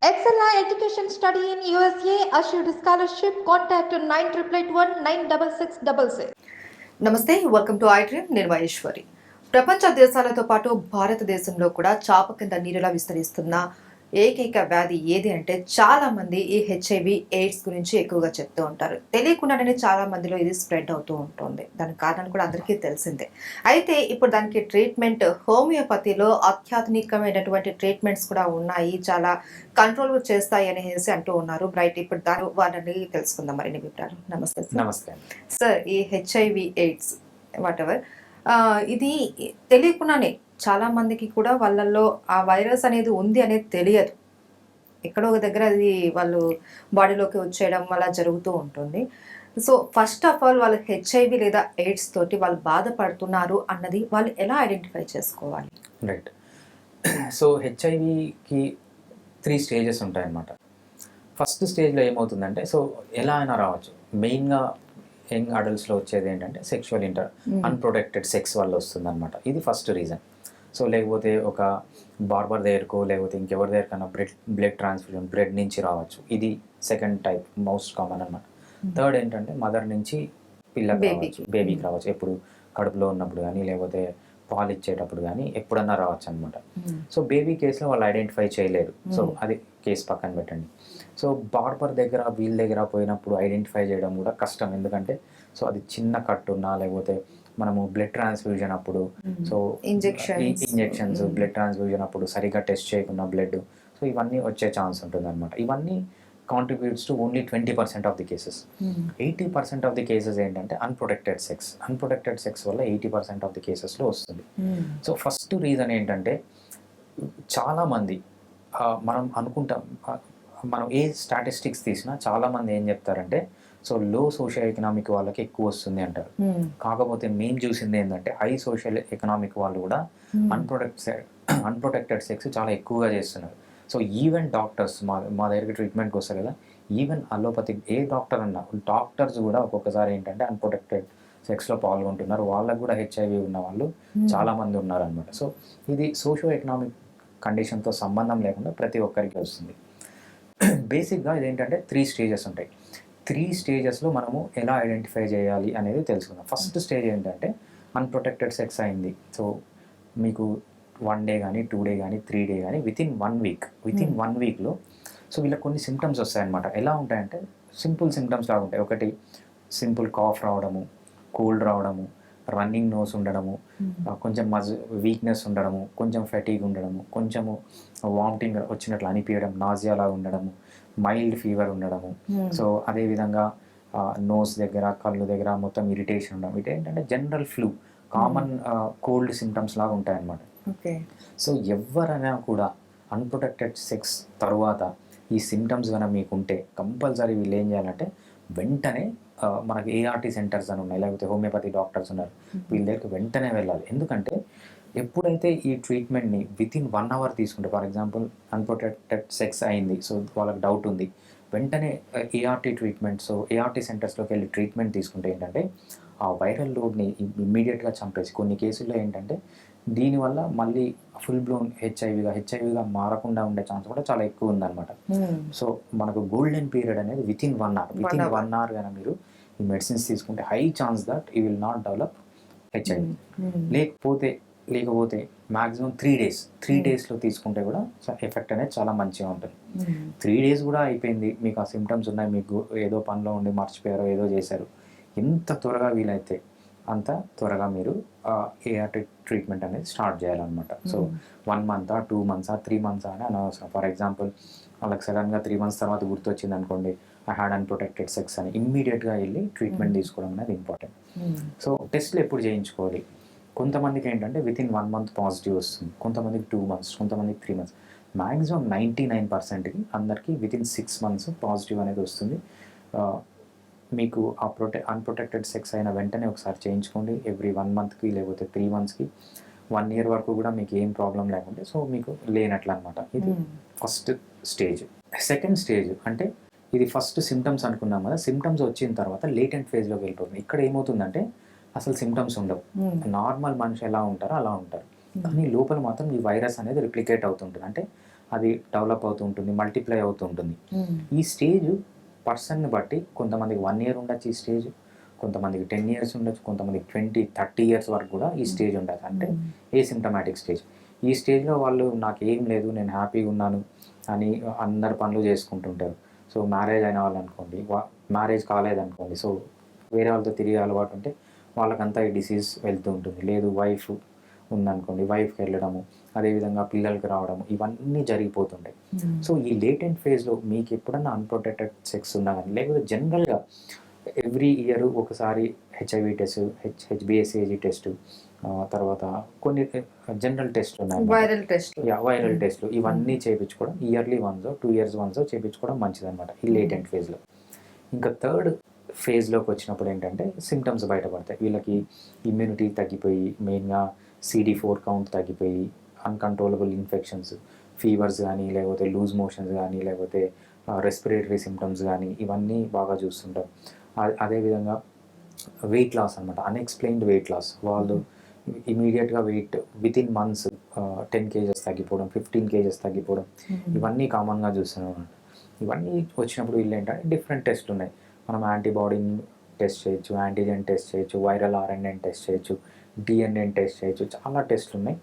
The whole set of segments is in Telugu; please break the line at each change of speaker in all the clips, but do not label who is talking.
Excella Education Study in USA assured scholarship. Contact 9881 నమస్తే, వెల్కమ్ టు ఐ డ్రీమ్. నేను మహేశ్వరి. ప్రపంచ దేశాలతో పాటు భారతదేశంలో కూడా చాప కింద నీరులా విస్తరిస్తున్న ఏకైక వ్యాధి ఏది అంటే చాలా మంది ఈ హెచ్ఐవి ఎయిడ్స్ గురించి ఎక్కువగా చెప్తూ ఉంటారు. తెలియకుండానే చాలా మందిలో ఇది స్ప్రెడ్ అవుతూ ఉంటుంది. దానికి కారణం కూడా అందరికీ తెలిసిందే. అయితే ఇప్పుడు దానికి ట్రీట్మెంట్ హోమియోపతిలో అత్యాధునికమైనటువంటి ట్రీట్మెంట్స్ కూడా ఉన్నాయి, చాలా కంట్రోల్ చేస్తాయి అనేసి అంటూ ఉన్నారు. రైట్, ఇప్పుడు దాని వారిని తెలుసుకుందాం మరిన్ని వివరాలు. నమస్తే
నమస్తే
సార్. ఈ హెచ్ఐవి ఎయిడ్స్ వాట్ ఎవర్ ఇది తెలియకుండానే చాలా మందికి కూడా వాళ్ళల్లో ఆ వైరస్ అనేది ఉంది అనేది తెలియదు. ఎక్కడో ఒక దగ్గర అది వాళ్ళు బాడీలోకి వచ్చేయడం వల్ల జరుగుతూ ఉంటుంది. సో ఫస్ట్ ఆఫ్ ఆల్ వాళ్ళు హెచ్ఐవి లేదా ఎయిడ్స్ తోటి వాళ్ళు బాధపడుతున్నారు అన్నది వాళ్ళు ఎలా ఐడెంటిఫై చేసుకోవాలి?
రైట్. సో హెచ్ఐవికి 3 స్టేజెస్ ఉంటాయన్నమాట. ఫస్ట్ స్టేజ్లో ఏమవుతుందంటే, సో ఎలా అయినా రావచ్చు. మెయిన్గా యంగ్ అడల్ట్స్లో వచ్చేది ఏంటంటే సెక్షువల్ అన్ప్రొటెక్టెడ్ సెక్స్ వల్ల వస్తుందన్నమాట. ఇది ఫస్ట్ రీజన్. సో లేకపోతే ఒక బార్బర్ దగ్గరకో లేకపోతే ఇంకెవరి దగ్గరకన్నా బ్లడ్ ట్రాన్స్ఫ్యూజన్, బ్లడ్ నుంచి రావచ్చు. ఇది సెకండ్ టైప్, మోస్ట్ కామన్ అన్నమాట. థర్డ్ ఏంటంటే మదర్ నుంచి పిల్లకి రావచ్చు, బేబీకి రావచ్చు. ఎప్పుడు కడుపులో ఉన్నప్పుడు కానీ లేకపోతే పాలు ఇచ్చేటప్పుడు కానీ ఎప్పుడన్నా రావచ్చు అనమాట. సో బేబీ కేసులో వాళ్ళు ఐడెంటిఫై చేయలేరు. సో అది కేసు పక్కన పెట్టండి. సో బార్బర్ దగ్గర వీళ్ళ దగ్గర పోయినప్పుడు ఐడెంటిఫై చేయడం కూడా కష్టం. ఎందుకంటే సో అది చిన్న కట్టున్నా లేకపోతే మనము బ్లడ్ ట్రాన్స్ఫ్యూజన్ అప్పుడు, సో ఇంజెక్షన్స్ బ్లడ్ ట్రాన్స్ఫ్యూజన్ అప్పుడు సరిగ్గా టెస్ట్ చేయకుండా బ్లడ్, సో ఇవన్నీ వచ్చే ఛాన్స్ ఉంటుంది అనమాట. ఇవన్నీ contributes to only 20% of the cases. 80% of the cases ఏంటంటే అన్ప్రొటెక్టెడ్ సెక్స్ వల్ల 80% ఆఫ్ ది కేసెస్లో వస్తుంది. సో ఫస్ట్ రీజన్ ఏంటంటే చాలామంది మనం అనుకుంటాం, మనం ఏ స్టాటిస్టిక్స్ తీసినా చాలామంది ఏం చెప్తారంటే సో లో సోషల్ ఎకనామిక్ వాళ్ళకి ఎక్కువ వస్తుంది అంటారు. కాకపోతే మేము చూసింది ఏంటంటే హై సోషల్ ఎకనామిక్ వాళ్ళు కూడా అన్ప్రొటెక్టెడ్ సెక్స్ చాలా ఎక్కువగా చేస్తున్నారు. సో ఈవెన్ డాక్టర్స్ మా దగ్గరికి ట్రీట్మెంట్కి వస్తారు కదా, ఈవెన్ అలోపతి ఏ డాక్టర్ అన్నా, డాక్టర్స్ కూడా ఒక్కొక్కసారి ఏంటంటే అన్ప్రొటెక్టెడ్ సెక్స్లో పాల్గొంటున్నారు. వాళ్ళకు కూడా హెచ్ఐవి ఉన్న వాళ్ళు చాలామంది ఉన్నారనమాట. సో ఇది సోషో ఎకనామిక్ కండిషన్తో సంబంధం లేకుండా ప్రతి ఒక్కరికి వస్తుంది. బేసిక్గా ఇదేంటంటే 3 స్టేజెస్ ఉంటాయి. 3 స్టేజెస్లో మనము ఎలా ఐడెంటిఫై చేయాలి అనేది తెలుసుకుందాం. ఫస్ట్ స్టేజ్ ఏంటంటే అన్ప్రొటెక్టెడ్ సెక్స్ అయింది. సో మీకు 1 డే కానీ 2 డే కానీ 3 డే కానీ వితిన్ 1 వీక్లో సో వీళ్ళకి కొన్ని సిమ్టమ్స్ వస్తాయన్నమాట. ఎలా ఉంటాయంటే సింపుల్ సిమ్టమ్స్ లాగా ఉంటాయి. ఒకటి సింపుల్ కాఫ్ రావడము, కోల్డ్ రావడము, రన్నింగ్ నోస్ ఉండడము, కొంచెం వీక్నెస్ ఉండడము, కొంచెం ఫెటీగ్ ఉండడము, కొంచెము వామిటింగ్ వచ్చినట్లు అనిపించడం, నాజియా లాగా ఉండడము, మైల్డ్ ఫీవర్ ఉండడము. సో అదేవిధంగా నోస్ దగ్గర, కళ్ళు దగ్గర మొత్తం ఇరిటేషన్ ఉండడం. ఇదేంటంటే general flu, common cold symptoms లాగా ఉంటాయన్నమాట. సో ఎవరైనా కూడా అన్ప్రొటెక్టెడ్ సెక్స్ తర్వాత ఈ సిమ్టమ్స్ కనుక మీకుంటే కంపల్సరీ వీళ్ళు ఏం చేయాలంటే వెంటనే మనకి ఏఆర్టీ సెంటర్స్ అని ఉన్నాయి, లేకపోతే హోమియోపతి డాక్టర్స్ ఉన్నారు, వీళ్ళ దగ్గరికి వెంటనే వెళ్ళాలి. ఎందుకంటే ఎప్పుడైతే ఈ ట్రీట్మెంట్ని వితిన్ 1 అవర్ తీసుకుంటే, ఫర్ ఎగ్జాంపుల్ అన్ప్రొటెక్టెడ్ సెక్స్ అయింది, సో వాళ్ళకి డౌట్ ఉంది, వెంటనే ఏఆర్టీ ట్రీట్మెంట్, సో ఏఆర్టీ సెంటర్స్లోకి వెళ్ళి ట్రీట్మెంట్ తీసుకుంటే ఏంటంటే ఆ వైరల్ లోడ్ని ఇమ్మీడియట్గా చంపేసి, కొన్ని కేసుల్లో ఏంటంటే దీనివల్ల మళ్ళీ ఫుల్ బ్లోన్ హెచ్ఐవిగా మారకుండా ఉండే ఛాన్స్ కూడా చాలా ఎక్కువ ఉందన్నమాట. సో మనకు గోల్డెన్ పీరియడ్ అనేది వితిన్ 1 అవర్ కానీ మీరు ఈ మెడిసిన్స్ తీసుకుంటే high chance that you will not develop HIV. లేకపోతే మ్యాక్సిమం 3 డేస్లో తీసుకుంటే కూడా ఎఫెక్ట్ అనేది చాలా మంచిగా ఉంటుంది. 3 డేస్ కూడా అయిపోయింది, మీకు ఆ సిమ్టమ్స్ ఉన్నాయి, మీకు ఏదో పనిలో ఉండి మర్చిపోయారో ఏదో చేశారు, ఎంత త్వరగా వీలైతే అంత త్వరగా మీరు ఏఆర్టీ ట్రీట్మెంట్ అనేది స్టార్ట్ చేయాలన్నమాట. సో 1 మంత్ 2 మంత్స్ 3 మంత్స్ అని అనవసరం. ఫర్ ఎగ్జాంపుల్ వాళ్ళకి సడన్గా 3 మంత్స్ తర్వాత గుర్తొచ్చింది అనుకోండి, ఐ హ్యాడ్ అన్ప్రొటెక్టెడ్ సెక్స్ అని, ఇమ్మీడియట్గా వెళ్ళి ట్రీట్మెంట్ తీసుకోవడం అనేది ఇంపార్టెంట్. సో టెస్ట్లు ఎప్పుడు చేయించుకోవాలి? కొంతమందికి ఏంటంటే వితిన్ 1 మంత్ పాజిటివ్ వస్తుంది, కొంతమందికి 2 మంత్స్, కొంతమందికి 3 మంత్స్. మ్యాక్సిమం 99%కి అందరికీ వితిన్ 6 మంత్స్ పాజిటివ్ అనేది వస్తుంది. మీకు ఆ అన్ప్రొటెక్టెడ్ సెక్స్ అయిన వెంటనే ఒకసారి చేయించుకోండి, ఎవ్రీ 1 మంత్కి లేకపోతే 3 మంత్స్కి, 1 ఇయర్ వరకు కూడా మీకు ఏం ప్రాబ్లం లేకుంటే సో మీకు లేనట్లు అనమాట. ఇది ఫస్ట్ స్టేజ్. సెకండ్ స్టేజ్ అంటే ఇది ఫస్ట్ సిమ్టమ్స్ అనుకున్నాం కదా, సిమ్టమ్స్ వచ్చిన తర్వాత లేటెంట్ ఫేజ్లోకి వెళ్ళిపోతుంది. ఇక్కడ ఏమవుతుందంటే అసలు సిమ్టమ్స్ ఉండవు, నార్మల్ మనిషి ఎలా ఉంటారో అలా ఉంటారు, కానీ లోపల మాత్రం ఈ వైరస్ అనేది రిప్లికేట్ అవుతుంటుంది. అంటే అది డెవలప్ అవుతూ ఉంటుంది, మల్టిప్లై అవుతూ ఉంటుంది. ఈ స్టేజ్ పర్సన్ని బట్టి కొంతమందికి 1 ఇయర్ ఉండొచ్చు ఈ స్టేజ్, కొంతమందికి 10 ఇయర్స్ ఉండొచ్చు, కొంతమందికి 20-30 ఇయర్స్ వరకు కూడా ఈ స్టేజ్ ఉండదు. అంటే ఏసిమ్టమాటిక్ స్టేజ్. ఈ స్టేజ్లో వాళ్ళు నాకేం లేదు, నేను హ్యాపీగా ఉన్నాను అని అందరు పనులు చేసుకుంటుంటారు. సో మ్యారేజ్ అయిన వాళ్ళు అనుకోండి, మ్యారేజ్ కాలేదనుకోండి, సో వేరే వాళ్ళతో తిరిగే అలవాటు ఉంటే వాళ్ళకంతా ఈ డిసీజ్ వెళ్తూ ఉంటుంది. లేదు వైఫ్ ఉందనుకోండి, వైఫ్కి వెళ్ళడము, అదేవిధంగా పిల్లలకి రావడము, ఇవన్నీ జరిగిపోతుంటాయి. సో ఈ లేటెంట్ ఫేజ్లో మీకు ఎప్పుడన్నా అన్‌ప్రొటెక్టెడ్ సెక్స్ ఉన్నా కానీ, లేకపోతే జనరల్గా ఎవ్రీ ఇయర్ ఒకసారి హెచ్ఐవి టెస్ట్, హెచ్బిఎస్ఏజీ టెస్ట్, తర్వాత కొన్ని జనరల్ టెస్ట్ ఉన్నాయి,
వైరల్ టెస్ట్.
వైరల్ టెస్ట్లు, ఇవన్నీ చేయించుకోవడం ఇయర్లీ వన్స్ 2 ఇయర్స్ వన్స్ చేయించుకోవడం మంచిదన్నమాట ఈ లేటెంట్ ఫేజ్లో. ఇంకా థర్డ్ ఫేజ్లోకి వచ్చినప్పుడు ఏంటంటే సిమ్టమ్స్ బయటపడతాయి. వీళ్ళకి ఇమ్యూనిటీ తగ్గిపోయి, మెయిన్గా CD4 కౌంట్ తగ్గిపోయి, అన్‌కంట్రోలబుల్ ఇన్ఫెక్షన్స్, ఫీవర్స్ కానీ, లేకపోతే లూజ్ మోషన్స్ కానీ, లేకపోతే రెస్పిరేటరీ సిమ్టమ్స్ కానీ, ఇవన్నీ బాగా చూస్తుంటాం. అదేవిధంగా వెయిట్ లాస్ అనమాట, అన్ఎక్స్ప్లెయిన్డ్ వెయిట్ లాస్. వాళ్ళు ఇమీడియట్గా వెయిట్ వితిన్ మంత్స్ 10 కేజెస్ తగ్గిపోవడం, 15 కేజెస్ తగ్గిపోవడం, ఇవన్నీ కామన్గా చూస్తున్నాం అనమాట. ఇవన్నీ వచ్చినప్పుడు వీళ్ళు ఏంటంటే డిఫరెంట్ టెస్ట్లు ఉన్నాయి. మనం యాంటీబాడీని టెస్ట్ చేయొచ్చు, యాంటీజెన్ టెస్ట్ చేయొచ్చు, వైరల్ RNA టెస్ట్ చేయొచ్చు, DNA టెస్ట్ చేయొచ్చు, చాలా టెస్ట్లు ఉన్నాయి.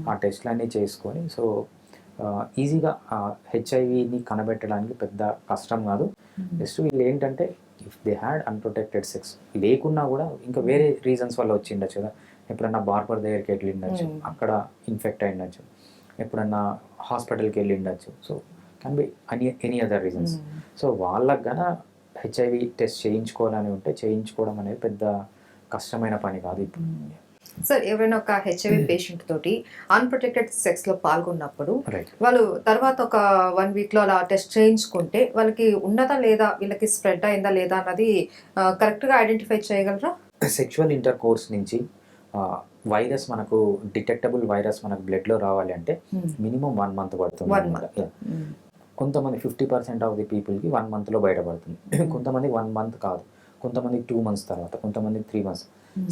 ఆ టెస్ట్లన్నీ చేసుకొని సో ఈజీగా హెచ్ఐవిని కనిపెట్టడానికి పెద్ద కష్టం కాదు. జస్ట్ వీళ్ళు ఏంటంటే if they had unprotected sex లేకున్నా కూడా ఇంకా వేరే రీజన్స్ వల్ల వచ్చి ఉండొచ్చు కదా. ఎప్పుడన్నా బార్బర్ దగ్గరికి వెళ్ళి ఉండొచ్చు, అక్కడ ఇన్ఫెక్ట్ అయి ఉండొచ్చు, ఎప్పుడన్నా హాస్పిటల్కి వెళ్ళి ఉండొచ్చు. So can be any other reasons. So వాళ్ళకి గన హెచ్ఐవి టెస్ట్ చేయించుకోవాలని ఉంటే చేయించుకోవడం అనేది పెద్ద కష్టమైన పని కాదు ఇప్పుడు.
సార్, ఎవరైనా ఒక హెచ్ఐవి పేషెంట్ తోటి అన్‌ప్రొటెక్టెడ్ సెక్స్ లో పాల్గొన్నప్పుడు
రైట్.
వాళ్ళు తర్వాత ఒక 1 వీక్ లో అలా టెస్ట్ చేయించుకుంటే వాళ్ళకి ఉన్నదా లేదా, వీళ్ళకి స్ప్రెడ్ అయిందా లేదా అన్నది కరెక్ట్ గా ఐడెంటిఫై చేయగలరా?
సెక్షువల్ ఇంటర్ కోర్స్ నుంచి వైరస్ మనకు డిటెక్టబుల్ వైరస్ మనకు బ్లడ్లో రావాలి అంటే మినిమం 1 మంత్ పడుతుంది
1
అన్నమాట. కొంతమంది 50% ఆఫ్ ది పీపుల్కి 1 మంత్లో బయటపడుతుంది, కొంతమంది 1 మంత్ కాదు, కొంతమంది 2 మంత్స్ తర్వాత, కొంతమంది 3 మంత్స్.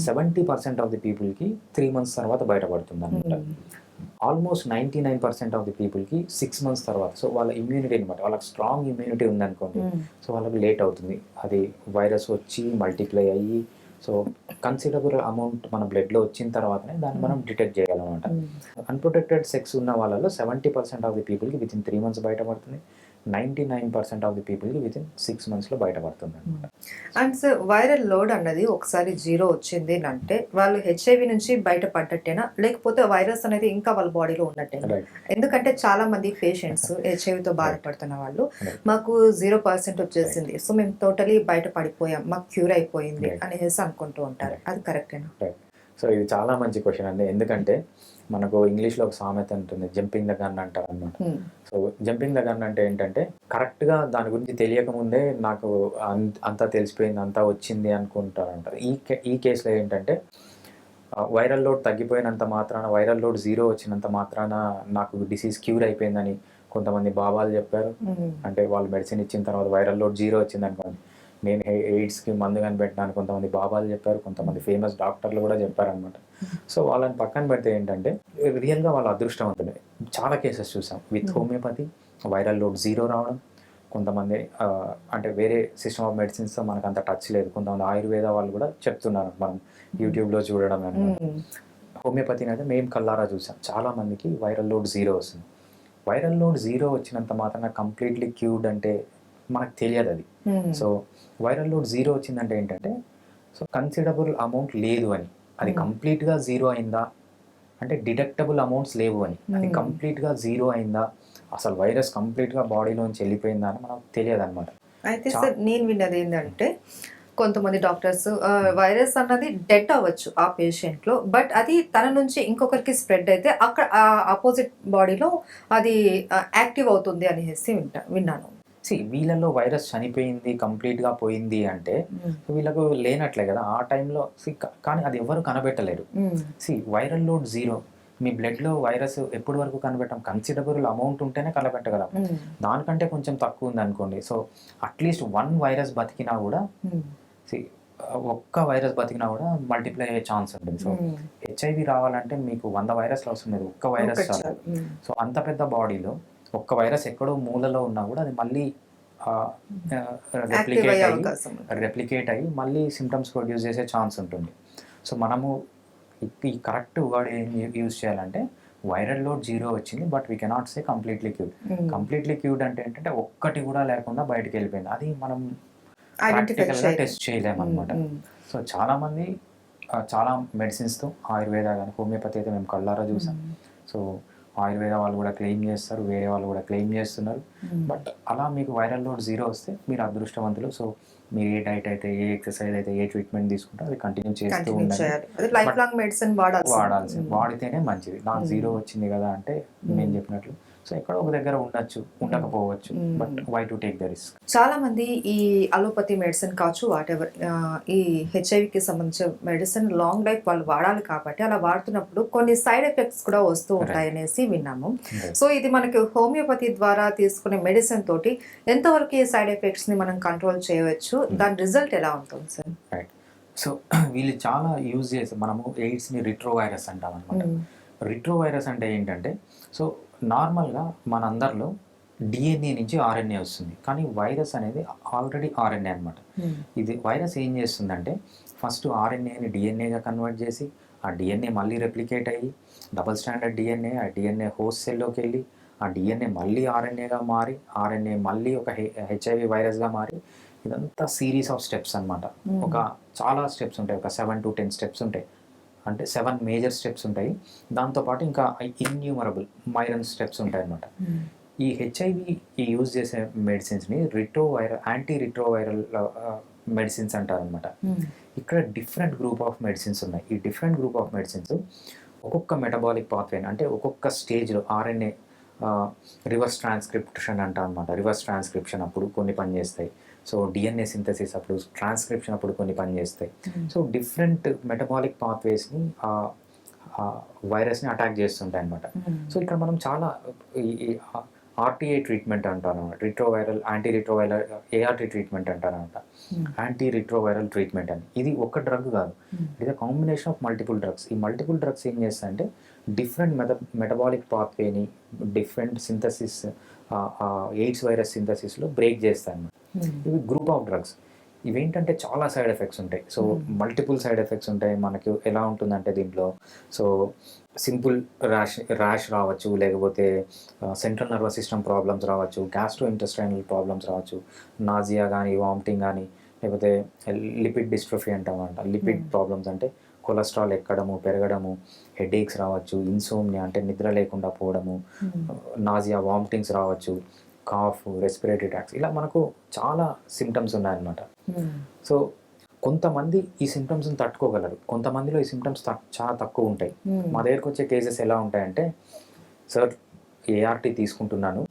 70% ఆఫ్ ది పీపుల్కి 3 మంత్స్ తర్వాత బయటపడుతుంది అనమాట. ఆల్మోస్ట్ 99% ఆఫ్ ది పీపుల్కి 6 మంత్స్ తర్వాత. సో వాళ్ళ ఇమ్యూనిటీ అనమాట, వాళ్ళకి స్ట్రాంగ్ ఇమ్యూనిటీ ఉందనుకోండి, సో వాళ్ళకి లేట్ అవుతుంది అది వైరస్ వచ్చి మల్టిప్లై అయ్యి. సో కన్సిడరబుల్ అమౌంట్ మన బ్లడ్లో వచ్చిన తర్వాతనే దాన్ని మనం డిటెక్ట్ చేయాలన్నమాట. అన్‌ప్రొటెక్టెడ్ సెక్స్ ఉన్న వాళ్ళలో 70% ఆఫ్ ది పీపుల్కి వితిన్ 3 మంత్స్ బయటపడుతుంది, 99% ఆఫ్ ది పీపుల్కి వితిన్ 6 మంత్స్లో బయటపడుతుంది అనమాట.
అండ్ సార్, వైరల్ లోడ్ అన్నది ఒకసారి 0 వచ్చింది అంటే వాళ్ళు హెచ్ఐవి నుంచి బయటపడ్డట్టేనా, లేకపోతే వైరస్ అనేది ఇంకా వాళ్ళ బాడీలో ఉన్నట్టేనా?
రైట్.
ఎందుకంటే చాలా మంది పేషెంట్స్ హెచ్ఐవితో బాధపడుతున్న వాళ్ళు మాకు 0% వచ్చేసింది, సో మేము టోటలీ బయటపడిపోయాం, మాకు క్యూర్ అయిపోయింది అనేసి అనుకుంటూ ఉంటారు. అది కరెక్టేనా?
రైట్. సో ఇది చాలా మంచి క్వశ్చన్ అండి. ఎందుకంటే మనకు ఇంగ్లీష్లో ఒక సామెత ఉంటుంది, జంపింగ్ ద గన్ అంటారు అనమాట. సో జంపింగ్ ద గన్ అంటే ఏంటంటే కరెక్ట్గా దాని గురించి తెలియకముందే నాకు అంతా తెలిసిపోయింది, అంతా వచ్చింది అనుకుంటారంట. ఈ కేసులో ఏంటంటే వైరల్ లోడ్ తగ్గిపోయినంత మాత్రాన, వైరల్ లోడ్ 0 వచ్చినంత మాత్రాన నాకు డిసీజ్ క్యూర్ అయిపోయిందని కొంతమంది బాబాలు చెప్పారు. అంటే వాళ్ళు మెడిసిన్ ఇచ్చిన తర్వాత వైరల్ లోడ్ 0 వచ్చింది అనుకోండి, నేను ఎయిడ్స్కి మందు కనిపెట్టినాను కొంతమంది బాబాలు చెప్పారు, కొంతమంది ఫేమస్ డాక్టర్లు కూడా చెప్పారనమాట. సో వాళ్ళని పక్కన పెడితే ఏంటంటే రియల్గా వాళ్ళ అదృష్టవంతులే. చాలా కేసెస్ చూసాం విత్ హోమియోపతి వైరల్ లోడ్ 0 రావడం. కొంతమంది అంటే వేరే సిస్టమ్ ఆఫ్ మెడిసిన్స్తో మనకు అంత టచ్ లేదు, కొంతమంది ఆయుర్వేద వాళ్ళు కూడా చెప్తున్నారు, మనం యూట్యూబ్లో చూడడం అనమాట. హోమియోపతిని అయితే మేము కల్లారా చూసాం, చాలామందికి వైరల్ లోడ్ 0 వస్తుంది. వైరల్ లోడ్ 0 వచ్చినంత మాత్రాన కంప్లీట్లీ క్యూర్డ్ అంటే మనకు తెలియదు అది. సో వైరల్ లోడ్ 0 వచ్చిందంటే ఏంటంటే సో కన్సిడరబుల్ అమౌంట్ లేదు అని, అది కంప్లీట్గా 0 అయిందా అంటే డిటెక్టబుల్ అమౌంట్స్ లేవు అని, అది కంప్లీట్గా 0 అయిందా, అసలు వైరస్ కంప్లీట్గా బాడీలోంచి వెళ్ళిపోయిందా అని మనకు తెలియదు అనమాట.
అయితే సార్, నేను విన్నది ఏంటంటే కొంతమంది డాక్టర్స్ వైరస్ అన్నది డెడ్ అవ్వచ్చు ఆ పేషెంట్లో, బట్ అది తన నుంచి ఇంకొకరికి స్ప్రెడ్ అయితే అక్కడ ఆపోజిట్ బాడీలో అది యాక్టివ్ అవుతుంది అనేసి విన్నాను.
వీళ్ళలో వైరస్ చనిపోయింది, కంప్లీట్గా పోయింది అంటే వీళ్ళకు లేనట్లే కదా ఆ టైంలో. కానీ అది ఎవరు కనిపెట్టలేరు. వైరల్ లోడ్ 0, మీ బ్లడ్లో వైరస్ ఎప్పటి వరకు కనిపెట్టాం, కన్సిడరబుల్ అమౌంట్ ఉంటేనే కనిపెట్టగలం. దానికంటే కొంచెం తక్కువ ఉంది అనుకోండి, సో అట్లీస్ట్ 1 వైరస్ బతికినా కూడా ఒక్క వైరస్ బతికినా కూడా మల్టిప్లై అయ్యే ఛాన్స్ ఉంటుంది. సో హెచ్ఐవి రావాలంటే మీకు 100 వైరస్లు అవసరం లేదు, ఒక్క వైరస్ చాలు. సో అంత పెద్ద బాడీలో ఒక్క వైరస్ ఎక్కడో మూలలో ఉన్నా కూడా అది మళ్ళీ
యాక్టివ్ అయ్యే అవకాశం ఉంది.
రెప్లికేట్ అయ్యి మళ్ళీ సిమ్టమ్స్ ప్రొడ్యూస్ చేసే ఛాన్స్ ఉంటుంది. సో మనము ఈ కరెక్ట్ వర్డ్ ఏం యూజ్ చేయాలంటే వైరల్ లోడ్ 0 వచ్చింది, but we cannot say completely cured. Completely cured అంటే ఏంటంటే ఒక్కటి కూడా లేకుండా బయటకు వెళ్ళిపోయింది, అది మనం ప్రాక్టికల్గా టెస్ట్ చేయలేమన్నమాట. సో చాలామంది చాలా మెడిసిన్స్తో ఆయుర్వేద కానీ హోమియోపతి అయితే మేము కళ్ళారా చూసాం. సో ఆయుర్వేద వాళ్ళు కూడా క్లెయిమ్ చేస్తారు, వేరే వాళ్ళు కూడా క్లెయిమ్ చేస్తున్నారు. బట్ అలా మీకు వైరల్ లోడ్ 0 వస్తే మీరు అదృష్టవంతులు. సో మీరు ఏ డైట్ అయితే, ఏ ఎక్సర్సైజ్ అయితే, ఏ ట్రీట్మెంట్ తీసుకుంటే అది కంటిన్యూ చేస్తూ వాడాల్సింది, వాడితేనే మంచిది. నాకు 0 వచ్చింది కదా అంటే నేను చెప్పినట్లు సో ఎక్కడో ఒక దగ్గర ఉండొచ్చు, ఉండకపోవచ్చు, but why to take the risk.
చాలా మంది ఈ అలోపతి మెడిసిన్ కావచ్చు, వాట్ ఎవర్ ఈ హెచ్ఐవికి సంబంధించిన మెడిసిన్ లాంగ్ లైఫ్ వాళ్ళు వాడాలి కాబట్టి అలా వాడుతున్నప్పుడు కొన్ని సైడ్ ఎఫెక్ట్స్ కూడా వస్తూ ఉంటాయి అనేసి విన్నాము. సో ఇది మనకి హోమియోపతి ద్వారా తీసుకునే మెడిసిన్ తోటి ఎంతవరకు ఈ సైడ్ ఎఫెక్ట్స్ ని మనం కంట్రోల్ చేయవచ్చు, దాని రిజల్ట్ ఎలా ఉంటుంది సార్?
రైట్. సో వీళ్ళు చాలా యూజ్ చేసి మనము ఎయిడ్స్ని రిట్రో వైరస్ అంటాం అనమాట. రిట్రో వైరస్ అంటే ఏంటంటే, సో నార్మల్గా మనందరిలో డిఎన్ఏ నుంచి ఆర్ఎన్ఏ వస్తుంది, కానీ వైరస్ అనేది ఆల్రెడీ ఆర్ఎన్ఏ అనమాట. ఇది వైరస్ ఏం చేస్తుందంటే ఫస్ట్ ఆర్ఎన్ఏని డిఎన్ఏగా కన్వర్ట్ చేసి ఆ డిఎన్ఏ మళ్ళీ రెప్లికేట్ అయ్యి డబుల్ స్టాండర్డ్ డిఎన్ఏ, ఆ డిఎన్ఏ హోస్ట్ సెల్లోకి వెళ్ళి ఆ డిఎన్ఏ మళ్ళీ ఆర్ఎన్ఏగా మారి ఆర్ఎన్ఏ మళ్ళీ ఒక హెచ్ఐవి వైరస్గా మారి ఇదంతా సిరీస్ ఆఫ్ స్టెప్స్ అనమాట. ఒక చాలా స్టెప్స్ ఉంటాయి, ఒక 7 to 10 స్టెప్స్ ఉంటాయి, అంటే 7 మేజర్ స్టెప్స్ ఉంటాయి. దాంతోపాటు ఇంకా ఇన్యూమరబుల్ మైనర్ స్టెప్స్ ఉంటాయి అన్నమాట. ఈ హెచ్ఐవి యూజ్ చేసే మెడిసిన్స్ని యాంటీ రిట్రోవైరల్ మెడిసిన్స్ అంటారనమాట. ఇక్కడ డిఫరెంట్ గ్రూప్ ఆఫ్ మెడిసిన్స్ ఉన్నాయి. ఈ డిఫరెంట్ గ్రూప్ ఆఫ్ మెడిసిన్స్ ఒక్కొక్క మెటబాలిక్ పాత్వే అంటే ఒక్కొక్క స్టేజ్లో ఆర్ఎన్ఏ రివర్స్ ట్రాన్స్క్రిప్షన్ అంటాం అనమాట. రివర్స్ ట్రాన్స్క్రిప్షన్ అప్పుడు కొన్ని పనిచేస్తాయి, సో డిఎన్ఏ సింథసిస్ అప్పుడు, ట్రాన్స్క్రిప్షన్ అప్పుడు కొన్ని పనిచేస్తాయి. సో డిఫరెంట్ మెటబాలిక్ పాత్వేస్ని వైరస్ని అటాక్ చేస్తుంటాయి అనమాట. సో ఇక్కడ మనం చాలా ఆర్టీఏ ట్రీట్మెంట్ అంటారు, retroviral anti retroviral ART treatment అంటారనమాట. యాంటీ రిట్రోవైరల్ ట్రీట్మెంట్ అని ఇది ఒక్క డ్రగ్ కాదు, it is a combination of multiple drugs. ఈ మల్టిపుల్ డ్రగ్స్ ఏం చేస్తాయంటే డిఫరెంట్ మెటబాలిక్ పాత్వేని డిఫరెంట్ సింథసిస్ ఎయిడ్స్ వైరస్ సింథసిస్లో బ్రేక్ చేస్తాయి అన్నమాట. ఇవి గ్రూప్ ఆఫ్ డ్రగ్స్. ఇవేంటంటే చాలా సైడ్ ఎఫెక్ట్స్ ఉంటాయి. సో మల్టిపుల్ సైడ్ ఎఫెక్ట్స్ ఉంటాయి. మనకి ఎలా ఉంటుందంటే దీంట్లో సో సింపుల్ ర్యాష్ రావచ్చు, లేకపోతే సెంట్రల్ నర్వస్ సిస్టమ్ ప్రాబ్లమ్స్ రావచ్చు, గ్యాస్ట్రో ఇంటెస్టైనల్ ప్రాబ్లమ్స్ రావచ్చు, నాజియా కానీ, వామిటింగ్ కానీ, లేకపోతే లిపిడ్ డిస్ట్రోఫీ అంటామంట. లిపిడ్ ప్రాబ్లమ్స్ అంటే కొలెస్ట్రాల్ ఎక్కడము, పెరగడము, హెడేక్స్ రావచ్చు, ఇన్సోమ్నియా అంటే నిద్ర లేకుండా పోవడము, నాజియా, వామిటింగ్స్ రావచ్చు, కాఫ్, రెస్పిరేటరీ ట్రాక్స్, ఇలా మనకు చాలా సిమ్టమ్స్ ఉన్నాయన్నమాట. సో కొంతమంది ఈ సిమ్టమ్స్ని తట్టుకోగలరు, కొంతమందిలో ఈ సిమ్టమ్స్ చాలా తక్కువ ఉంటాయి. మా దగ్గరకు వచ్చే కేసెస్ ఎలా ఉంటాయంటే, సార్ ఏఆర్టీ తీసుకుంటున్నాను,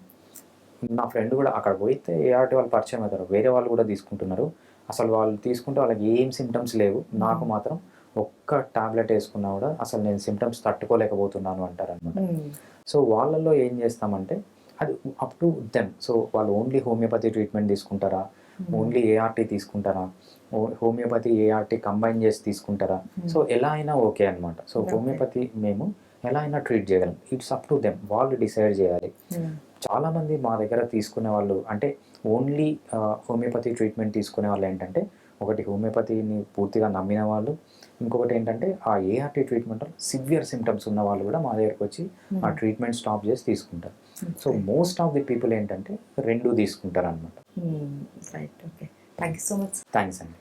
నా ఫ్రెండ్ కూడా అక్కడ పోయితే ఏఆర్టీ వాళ్ళు పరిచయం అవుతారు, వేరే వాళ్ళు కూడా తీసుకుంటున్నారు, అసలు వాళ్ళు తీసుకుంటే వాళ్ళకి ఏం సిమ్టమ్స్ లేవు, నాకు మాత్రం ఒక్క టాబ్లెట్ వేసుకున్నా కూడా అసలు నేను సిమ్టమ్స్ తట్టుకోలేకపోతున్నాను అంటారనమాట. సో వాళ్ళల్లో ఏం చేస్తామంటే అది అప్ టు దెమ్. సో వాళ్ళు ఓన్లీ హోమియోపతి ట్రీట్మెంట్ తీసుకుంటారా, ఓన్లీ ఏఆర్టీ తీసుకుంటారా, హోమియోపతి ఏఆర్టీ కంబైన్ చేసి తీసుకుంటారా, సో ఎలా అయినా ఓకే అనమాట. సో హోమియోపతి మేము ఎలా అయినా ట్రీట్ చేయగలం, ఇట్స్ అప్ టు దెమ్, వాళ్ళు డిసైడ్ చేయాలి. చాలామంది మా దగ్గర తీసుకునే వాళ్ళు అంటే ఓన్లీ హోమియోపతి ట్రీట్మెంట్ తీసుకునే వాళ్ళు ఏంటంటే, ఒకటి హోమియోపతిని పూర్తిగా నమ్మిన వాళ్ళు, ఇంకొకటి ఏంటంటే ఆ ఏఆర్టీ ట్రీట్మెంట్ సివియర్ సిమ్టమ్స్ ఉన్న వాళ్ళు కూడా మా దగ్గరకు వచ్చి ఆ ట్రీట్మెంట్ స్టాప్ చేసి తీసుకుంటారు. So most of the people ఏంటంటే రెండు తీసుకుంటారు అనమాట.
Right, okay, thank you so much.
Thanks అండి.